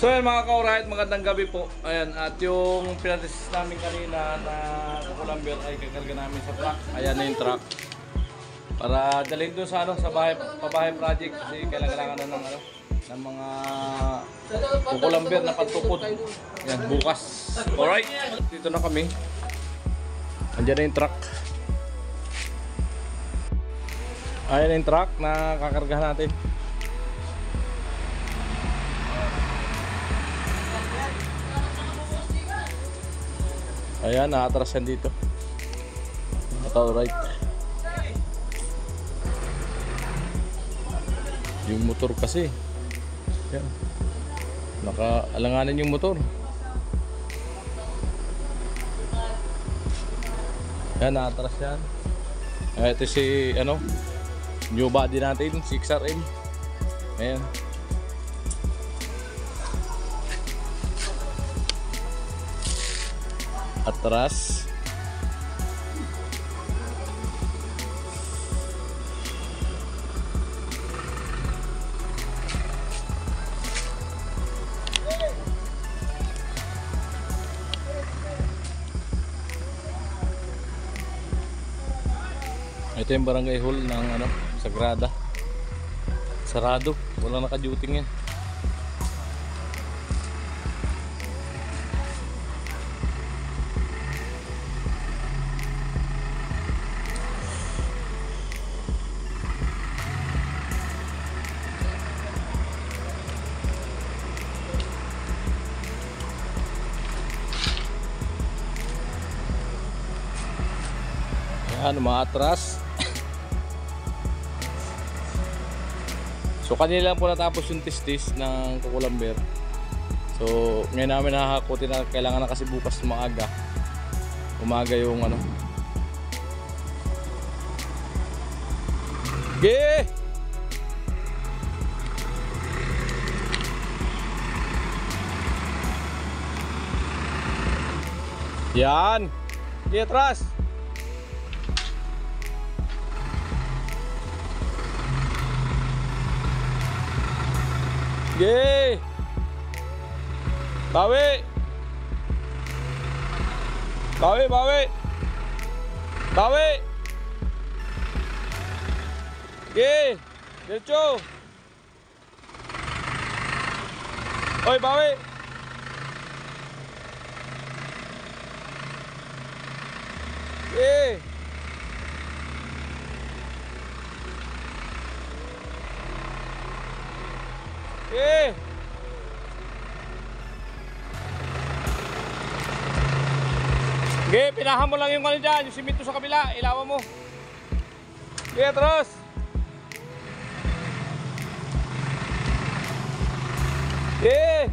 So yan mga ka-alright, magandang gabi po. Ayan, at yung pinatis namin kanina na kukulamber ay kakarga namin sa truck. Ayan na yung truck. Para dalhin doon sa sa bahay, pabahay project kasi kailangan na ng ng mga kukulamber na pagtukod. Yan, bukas. Alright, dito na kami. Andiyan na yung truck. Ayan na yung truck na kakargahan natin. Ayan, naatras yan dito. Alright. Yung motor kasi. Ayan. Nakaalanganin yung motor. Ayan, naatras yan. Ito si, new body natin, 6RM. Ayan. Atras. Ito yung barangay hall ng Sagrada. Sarado, walang naka-duty yan. Yan, umaatras. So kanila lang po natapos yung testis ng kukulamber. So ngayon namin nakakutin na kailangan na kasi bukas maaga. Umaga yung Ge! Yan! Ge, atras! Ge! Bawi! Bawi, bawi! Bawi! Ge! Diretso! Oy, bawi! Ge! Eh! Okay, pinahan mo lang yung dyan, yung simento sa kabila, ilawan mo. Okay, terus. Okay.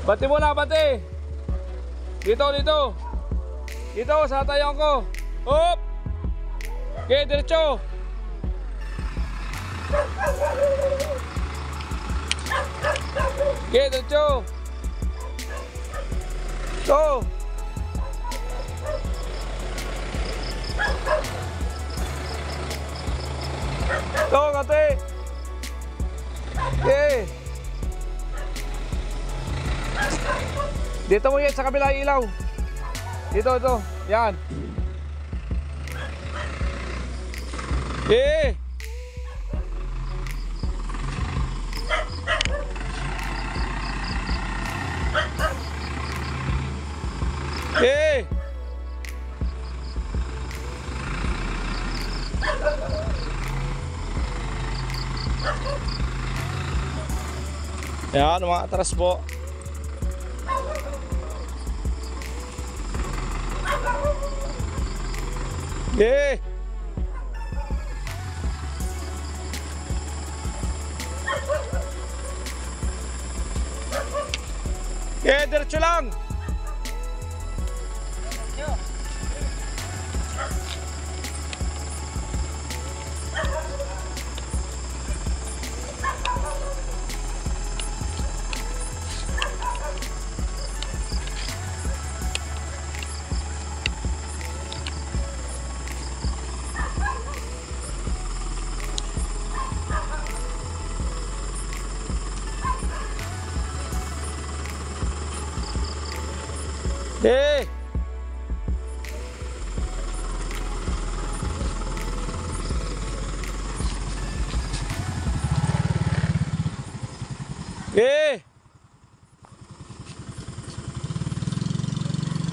Bati mo na, bati. Dito, dito. Dito, sa tayo ko. Hop. Okay, diretso. Okay, diretso. So. So, kate. Okay. Dito mo yan sa kabila ilaw. Dito, ito. Yan. Eh! Eh! Yan, mga atras po. Eh! Eh, diretso lang. Eh! Eh!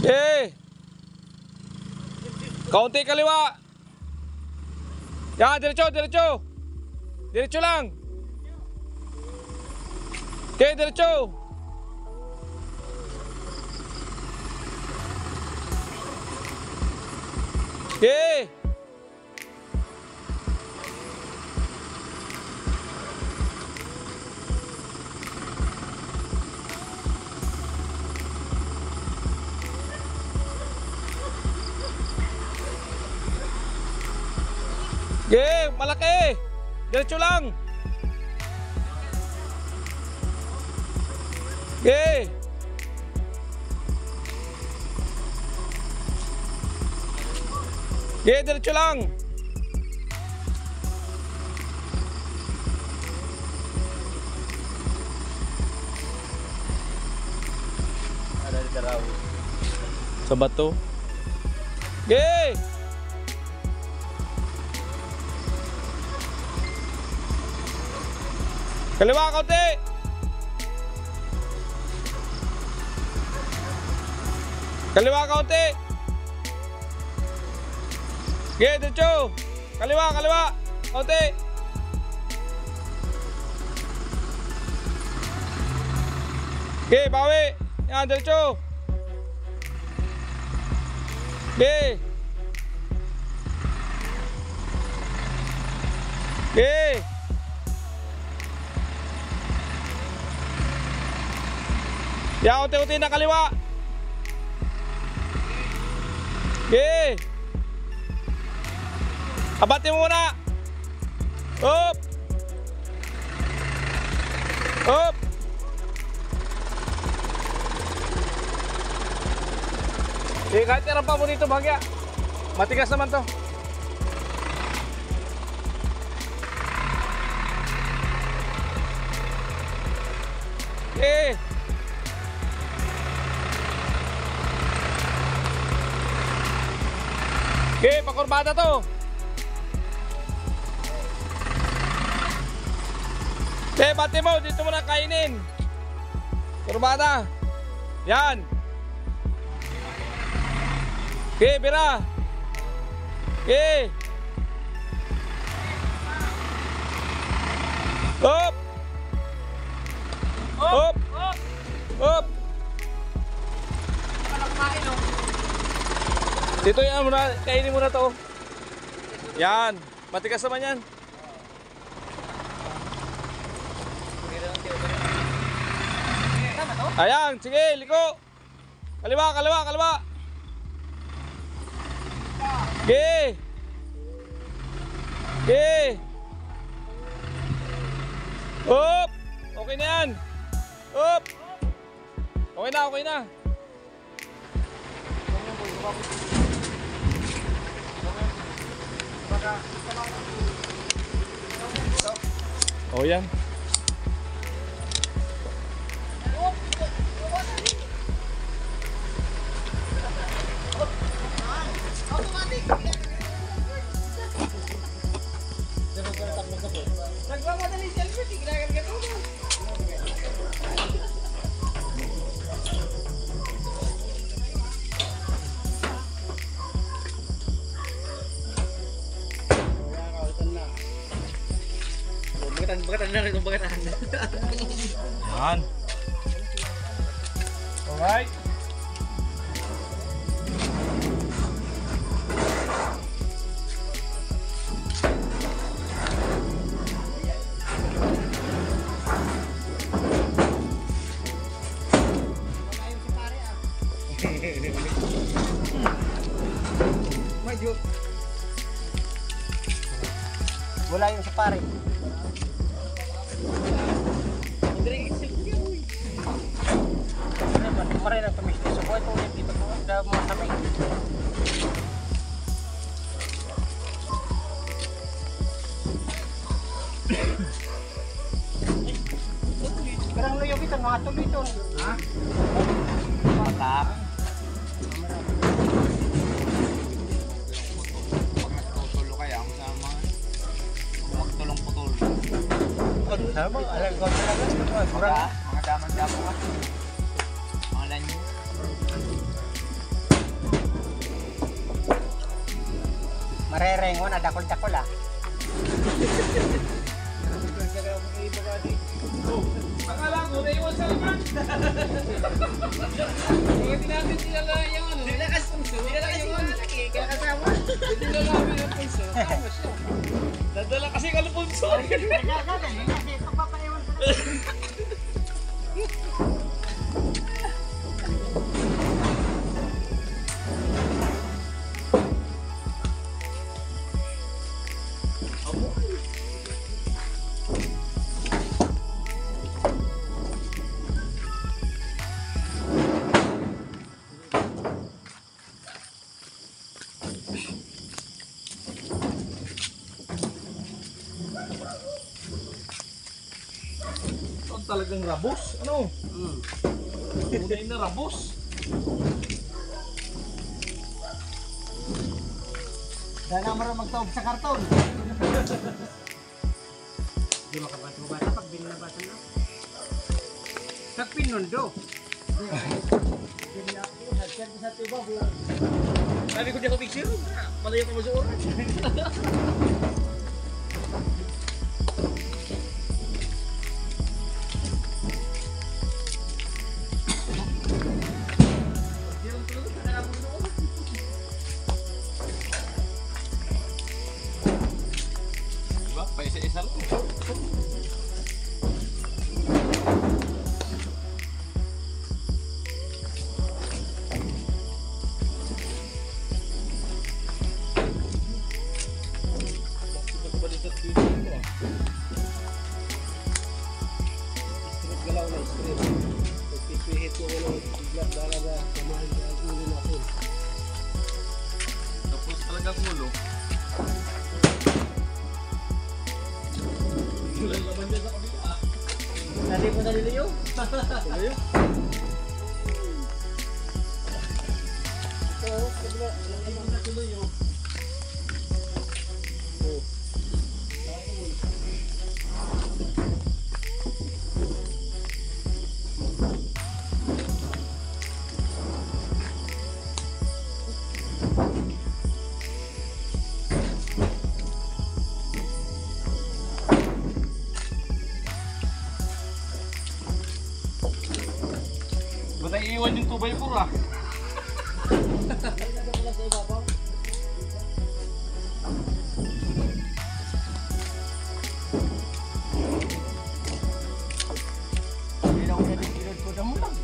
Eh! Kaunti kaliwa! Yan, diretso, diretso! Diretso lang! Okay, diretso! Okay! Okay, malaki! Diretso lang! Okay! Okay, diretso lang! Sa bato. Okay! Kaliwa kaunti! Kaliwa kaunti! Okay, diretso! Kaliwa, kaliwa! Kaunti! Okay, bawi! Yan, diretso! Okay! Okay! Yan, unti-unti na kaliwa! Okay! Abati mo muna! Up! Up! Eh, kahit tira pa mo dito, bagya. Matigas naman to. Eh! Okay, pakurbada to. Okay, bati mo, dito mo na kainin. Kurbada. Yan. Okay, bira. Okay. Up. Up. Up. Dito yan muna, kainin muna to. Yan, matigas naman yan. Ayan, sige, liko. Kaliwa, kaliwa, kaliwa. Okay. Okay. Up. Okay na yan. Up. Okay na, okay na. Oh yan. Nagmamadali selfie, tignan ka to. Bagatan na rin yung bagatan. Yan. Alright. Wala yung sa pare. Maray na tumis ni Sukoy kung hindi pa ito na mga samay. Karang luyo kita mga tuliton. Ha? Matap. Sama, alam ko talaga. Kurang. Mga daman-daman ka. Mga lanyo. Marerengon, adakol-dakol ah. Akala ko, naiwan sa laman. Hindi natin sinala yung ano. Sinala yung ano. Kaya kasama. Hindi na namin ang punso. Tama siya. Dadala kasi ka ng punso. Kasi ito papaiwan ko. Ito talagang rabos. Ano? Tunay na rabos. Dala mo rin magtaob sa karton. Di makabat-bata pag binabasa na. Sa pinundo. Sabi ko di ako picture. Malayo ka masuot. Diba? Paisa-isa lang. Tapos talagang ulo. Wala naman dyan sa kabila. Nadi mo naliliyo. Tuloy. Ba't ay iwan yung 2x4 ah? Hindi na ako nalilod ko na mo lang.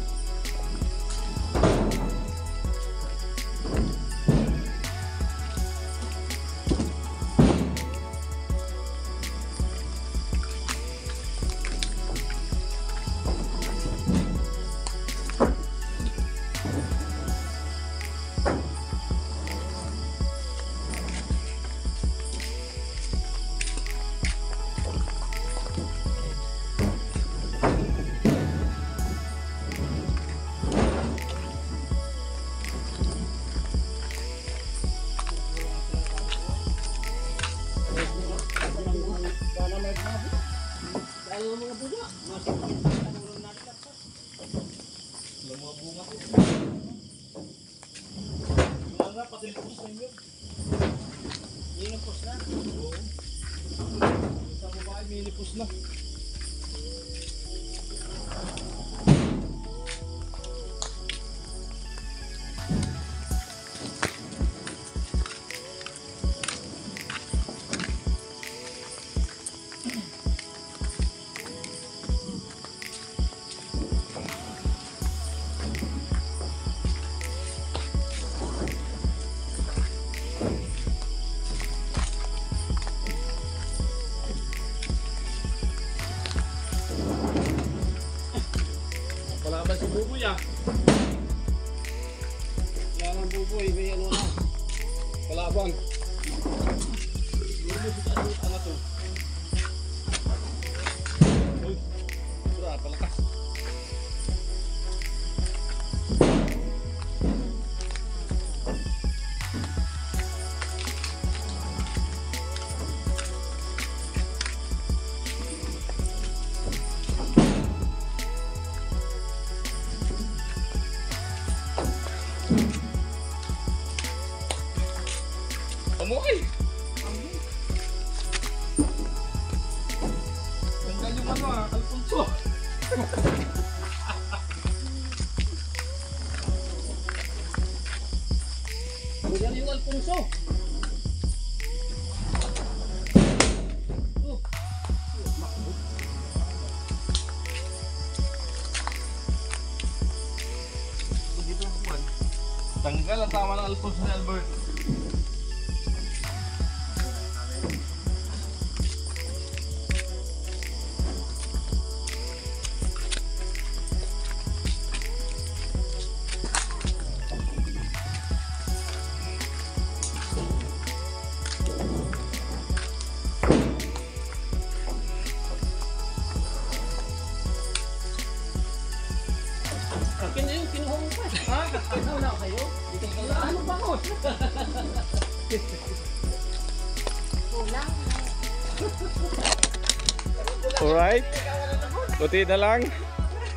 Minipus na. Wala si Buboy ah. Wala nang Buboy, may ano na. Kalabang. Ano to? Uy, sura, palakas. Amoy! Tanggal yung ano Alfonso. Tanggal yung Alfonso. Tanggal ang tama ng Alfonso ni Albert. Akin na yung kinuha mo pa. Ha? Kinuha na kayo? Ano ba ko? Alright. Puti na lang.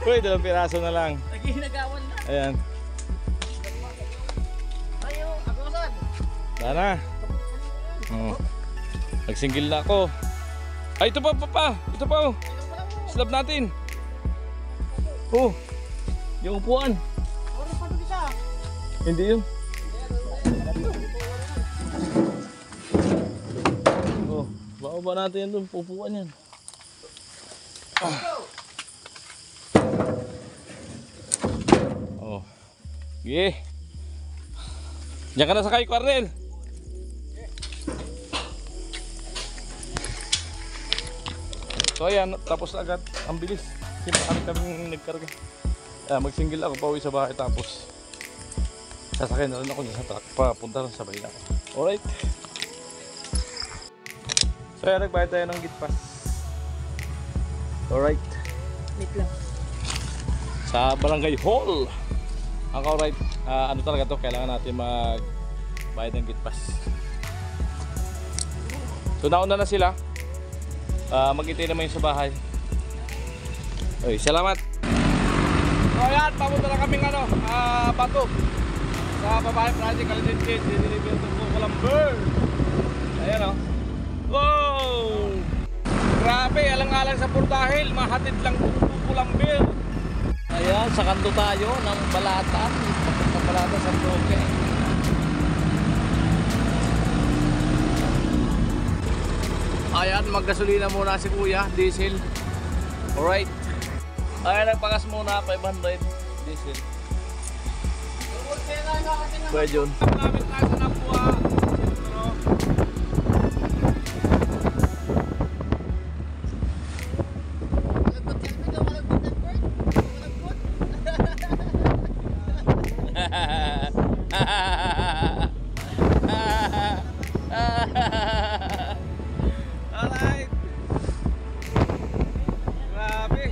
Uy, 2 piraso na lang. Naghinagawan na. Ayan. Ayo, agosan. Tara. Oh. Nagsinggil na ako. Ay, ito pa. Ito pa. Oh. Slab natin. Oh. Yung upuan. Oras pa doon isa. Hindi yun. Oh, baba natin yan doon. Upuan yan. Oh. Sige. Diyan ka na sakay, Cornel. So ayan, tapos agad. Ang bilis. Siyempre kami nagkarga. Magsinggil ako pauwi sa bahay tapos sasakay na rin ako sa truck papunta rin sa bahay ako. Alright. So ayan, nagbayad tayo ng gate pass. Alright. Wait lang. Sa Barangay Hall. Ang alright, ano talaga to, kailangan natin magbayad ng gate pass. So nauna na sila. Maghintay naman yung sa bahay. Oy, salamat. So ayan, papunta na kaming Bato sa babae project Kalidin Kid, dinilibyo ito po Kulamber. Ayan o. Wow! Grabe, alang-alang sa Purdahil, mahatid lang po Kulamber. Ayan, sa kanto tayo ng Balatan, papunta Balatan sa Roque. Ayan, maggasolina muna si Kuya, diesel. Alright. Ayan, nagpagas muna, 500 diesel. Pwede yun. Malapit tayo sa Napua. Alright. Grabe.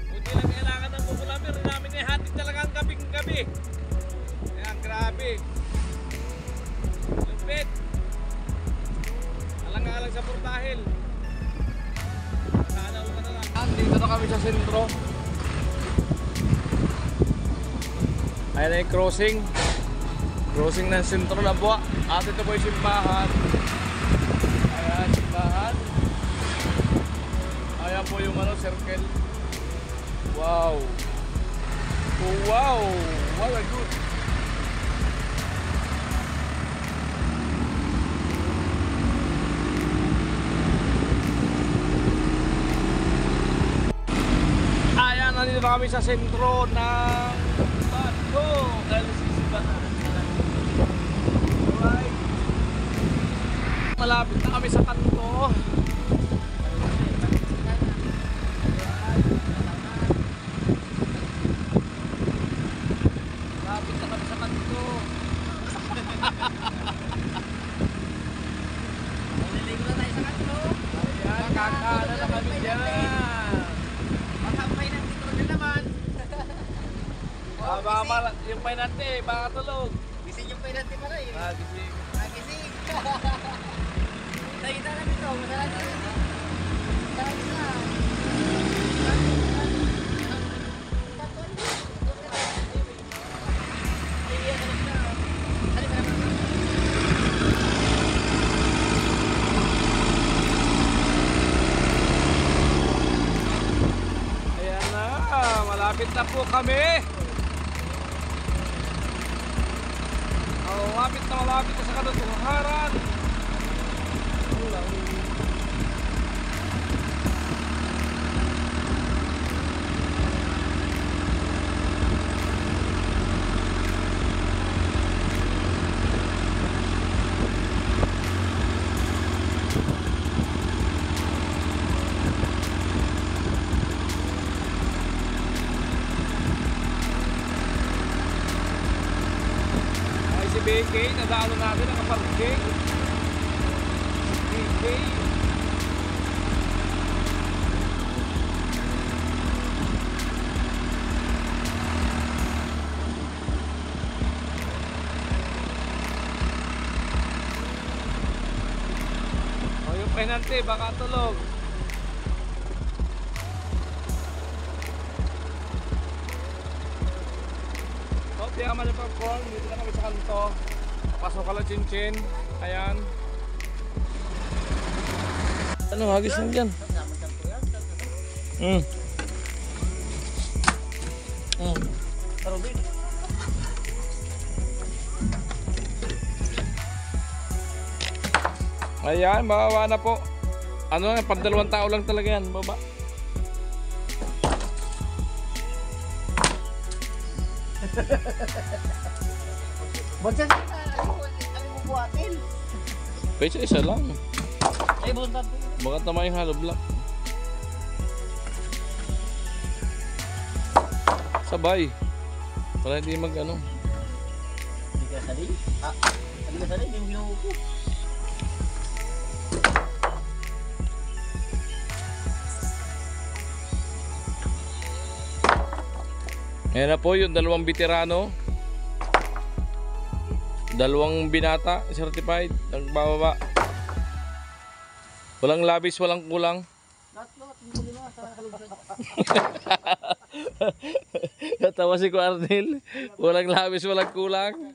Buti lang kailangan ng Kulamber namin eh. Hatid talaga ang gabing-gabi. Ayan, grabe. Lupit. Alang-alang sa Purdahil. Sana ulit na lang. Dito na kami sa sentro. Ayan na yung crossing. Crossing ng sentro na buwa. At ito po yung simbahan. Ayan, simbahan. Ayan po yung circle. Wow. Oh, wow. Wow, good. Ayan, nandito na kami sa sentro ng Bato. Alright. Malapit na kami sa kanto. Malapit na kami sa kanto. Naliligo na tayo sa kanto. Ayan, kakaanan na kami dyan. Makampay ng tito na naman. Yung painante, baka tulog. Gising yung penalty pa rin. Gising. Gising. Nakita na dito. Masarap na. Masarap na. na po kami. Malapit na sa katotohanan. BK, nadalo natin ang kaparking. BK. O yung penalty, baka tulog. Di ka man yung popcorn, dito na kami sa kanto. Pasok ka lang chin-chin. Ayan. Ano, hagis lang dyan. Ayan, bababa na po. Ano lang, pang 2 tao lang talaga yan, baba. Ba't ano mo buhatin? Pwede isa lang. Ay, buntad po. Baka tama yung hollow block. Sabay. Para hindi mag ano. Hindi ka sali? Hindi ka sali, yung ginawa ko. Ayan na po yung 2 veterano. 2 binata, certified, nagbababa. Walang labis, walang kulang. Lahat, yung lima sa kalugsan. Natawa si Arnel. Walang labis, walang kulang.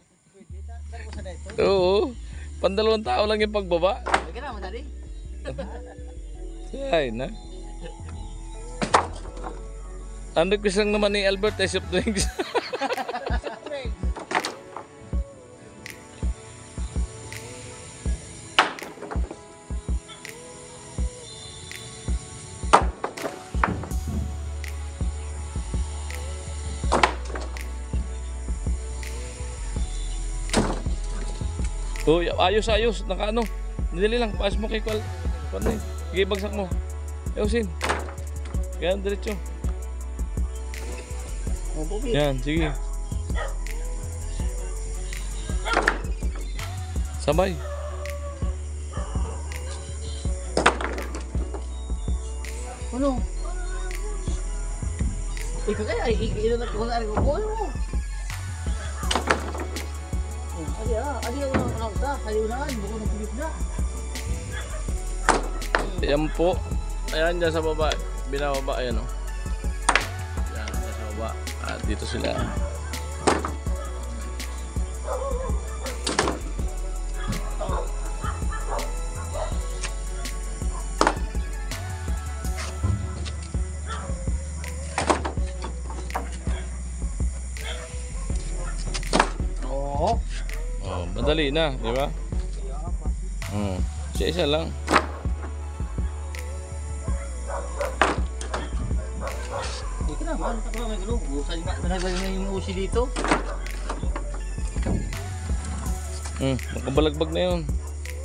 Oo. Pang 2 tao lang yung pagbaba. Hindi ka na, madali. Ay na. Ang request lang naman ni Albert ay soft drinks. Oh, ayos. Naka ano. Dili lang, paas mo kay Kual. Paano yun? Sige, bagsak mo. Ayusin. Yan, diretso. Yan, sige. Sabay. Ano? Ikaw kaya, ilan ko na rin ko. Ano? Adi ako ng kauta. Kaliunahan, bukod ng pilit na. Yan po. Ayan dyan sa baba. Binababa, ayan o. Yan, dyan sa baba. At dito sila. Oh, madali na, di ba? Isa lang. Dito na, man. Ako na may gulo. Busan nga. Managlag na yung usi dito. Nakabalagbag na yun.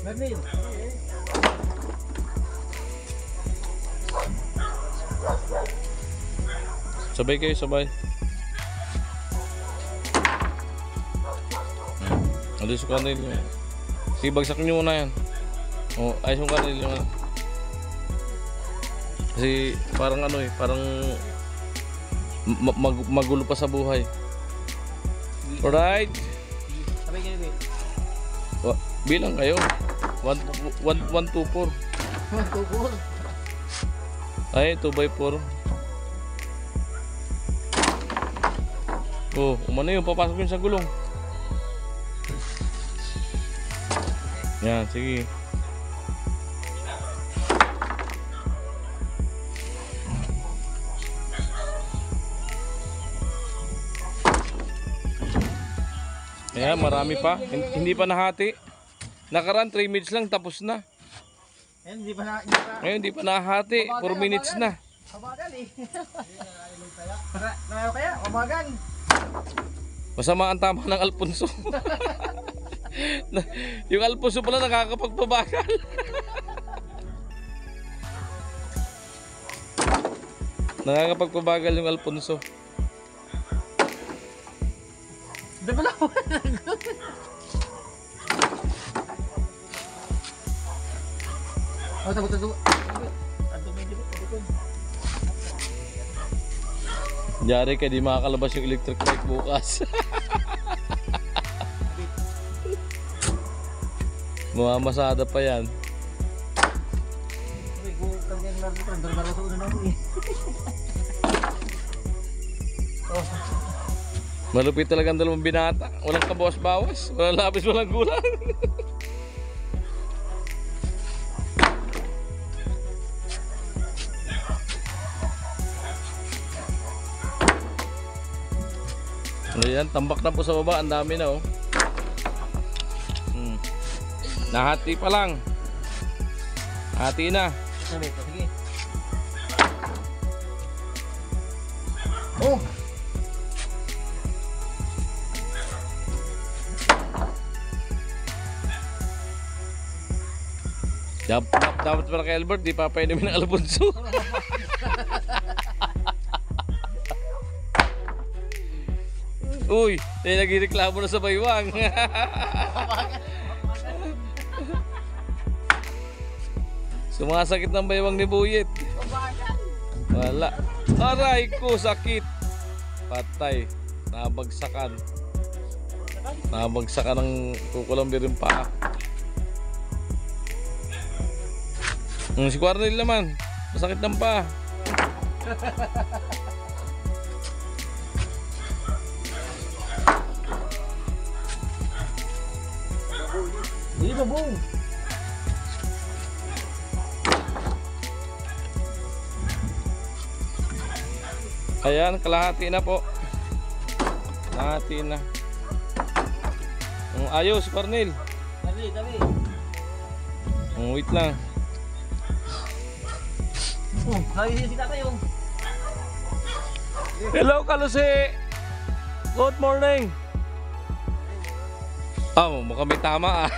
Merlin. Sabay kayo, sabay. Alis yung kanil yun. Sige, bagsak nyo muna yan. O, ayos yung kanil yun. Kasi parang ano eh, parang magulo pa sa buhay. Alright. Sabay kayo, babe. Bilang kayo. 1, 2, 4. 1, 2, 4. Ay, 2x4. Oh, umano yun, papasok yun sa gulong. Yan, sige. Ayan, marami pa. Hindi pa nahati. Nakaraan 3 minutes lang, tapos na. Ayun, hindi pa na... Ngayon, hindi pa nahati. 4 minutes na. Kabagan eh. Nakayo kaya? Kabagan. Masama ang tama ng Alfonso. Yung Alfonso pala nakakapagpabagal. Nakakapagpabagal yung Alfonso. Diba lang? Oh, tago. Yari ka, di makakalabas yung electric bike bukas. Mamamasada pa yan. Malupit talaga ang dalawang binata. Walang kabawas-bawas. Walang labis, walang gulang. Ayan, tambak na po sa baba. Ang dami na oh. Nahati pa lang. Hati na. Sige. Oh! Dapat pala kay Albert, di papainumin ng Alfonso. Uy, nagreklamo na sa baywang. Sumasakit ng baywang ni Buyet. Wala. Aray ko, sakit. Patay. Nabagsakan. Nabagsakan ng kukulamber yung paa. Si Quarnel naman, masakit ng paa. Hindi ba buong? Ayan, kalahati na po. Kalahati na. Ayos, Quarnel. Tabi. Wait lang. Oh, nakikisi ka tayo. Hello, Kalusi. Good morning. Mukhang may tama ah.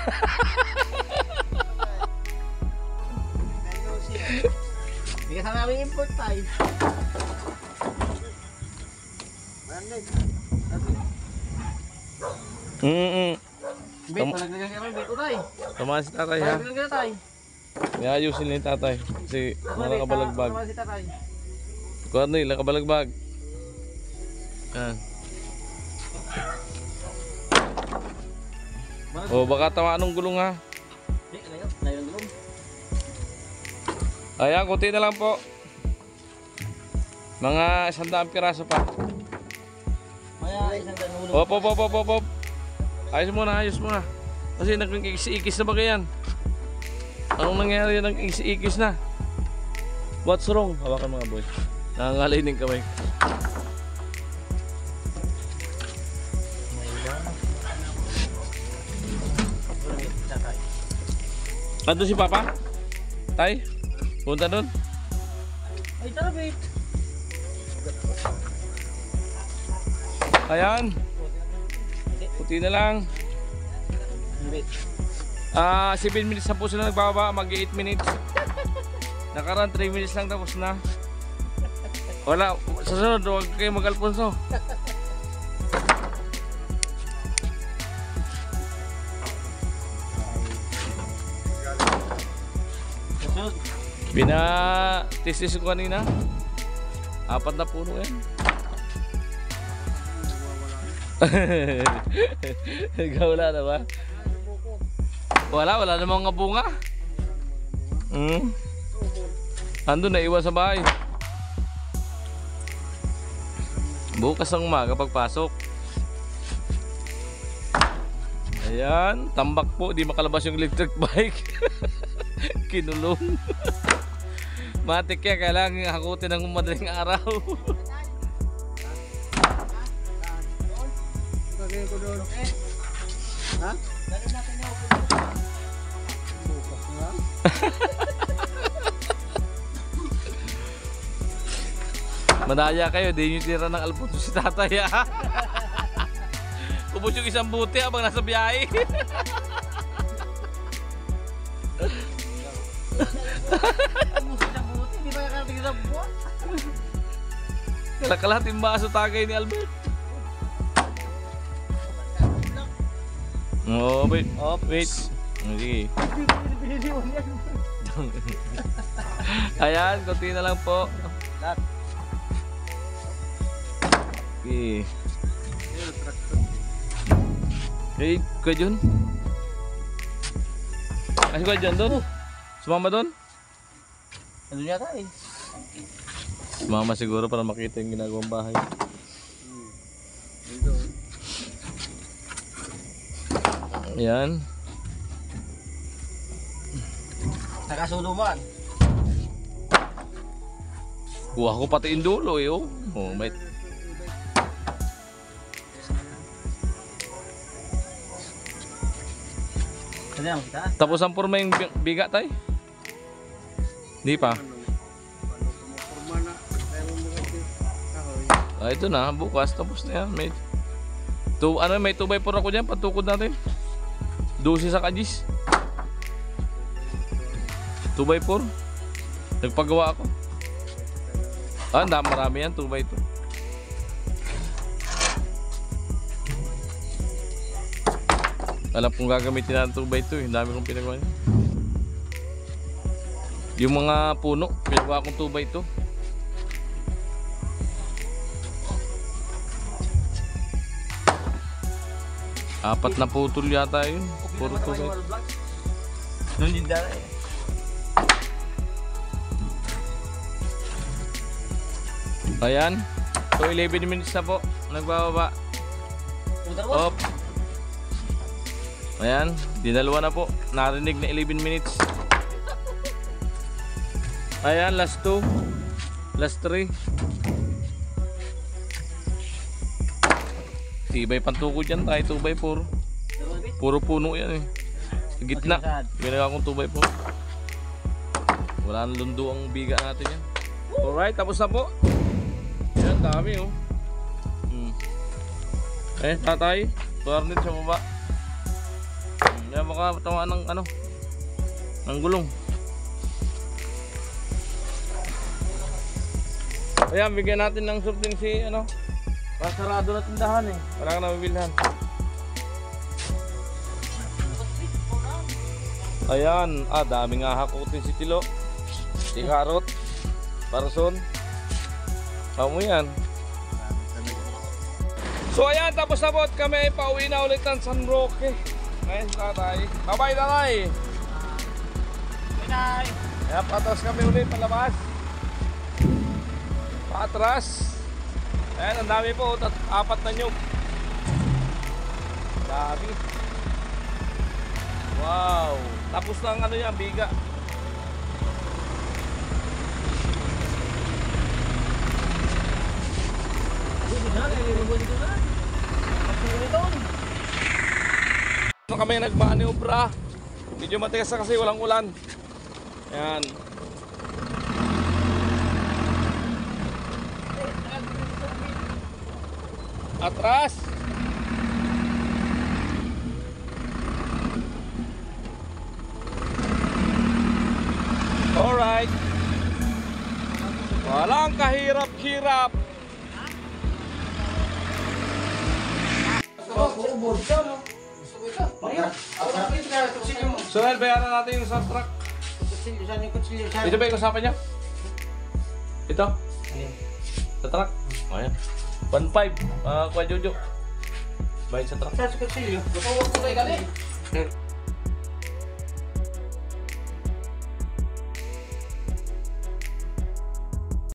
Hindi ka sana namin import tayo. Bet, palaglagan ka naman, bet utay. Tama si tatay ha. Palaglagan ka tayo. May ayusin ni tatay. Kasi mga nakabalagbag. Tama si tatay. Quarnel, nakabalagbag. Yan. Baka tamaan ng gulong ha. Layo ng gulong. Ayan, kunti na lang po. Mga 100 piraso pa. Maya, isang gulong. Op. Ayos muna. Kasi nag-ikis na ba kayan? Anong nangyari? Nag-ikis na. What's wrong? Hawakan mga boy. Nangangalay ng kamay. Andun si Papa? Tay? Punta doon? Ay, tara, bet. Ayan. Puti na lang. Bet. 7 minutes na po sila nagbababa. Mag 8 minutes. Nakaraan 3 minutes lang tapos na. Wala. Sa sunod, huwag kayo mag-Alfonso. Bina-testis ko kanina. 4 na puno yan. Wala na ba? Wala namang mga bunga. Andun na iwan sa bahay. Bukas ang umaga pagpasok. Ayan, tambak po, di makalabas yung electric bike. Kinulong. Matik yan, kailangan hakutin ng madaling araw. Ha? Bukas nga. Madaya kayo, di nyo tira ng alputo si tatay ha. Kubos yung isang buti habang nasa biyahe. Hindi ba karating sa buwan? Kalakalating baso tagay ni Albert. Oh, wait. Oh, wait. Sige. Ayan, konti na lang po. Lahat. Okay. Hey, Kuya Jun. Ay, si Kuya Jun doon. Sumama doon? Ano yata eh? Sumama siguro para makita yung ginagawang bahay. Ayan. Nakasuluman. Kuha ko pati yung dulo eh. Oh, may... Ano yan kita? Tapos ang purma yung biga tay? Hindi pa. Ah, ito na, bukas tapos na yan. May 2x4 ako dyan, patukod natin. 12 sa kajis. 2x4. Nagpagawa ako. Ah, marami yan, 2x2. Alam kong gagamitin natin 2x2 eh. Dami kong pinagawa niya. Yung mga puno, pinagawa kong 2x2. Apat na putol yata yun. Puro 2x2. Doon din dara eh. Ayan. So 11 minutes na po. Nagbababa. Op. Ayan. Dinalawa na po. Narinig na 11 minutes. Ayan. Last 2. Last 3. Tibay pantukod yan tayo. 2x4. Puro puno yan eh. Sa gitna. Ginagawa kong 2x4. Wala nang lundo ang biga natin yan. Alright. Tapos na po. Yan, dami oh. Eh, tatay, turnet sa baba. Yan, baka tawa ng ano, ng gulong. Ayan, bigyan natin ng surting si ano. Pasarado na tindahan eh. Wala ka na mabilhan. Ayan, daming hahakutin si Tilo. Si Karot. Parson. Kamu yan. So ayan, tapos na po at kami pauwi na ulit ng San Roque. Ngayon tatay. Bye-bye tatay. Bye. Ayan, patras kami ulit palabas. Patras. Ayan, ang dami po. 4 na nyug. Dami. Wow. Tapos na ang ano yan, biga. So kami nagmaniobra. Medyo matigas na kasi walang ulan. Ayan. Atras. Alright. Walang kahirap-hirap. So, bayaran natin yung sa truck. Ito ba yung usapan niya? Ito? Sa truck? O yan. 1.5. Kuha Jojo. Bayad sa truck. Sa kutsilyo. Gusto ko kayo galing.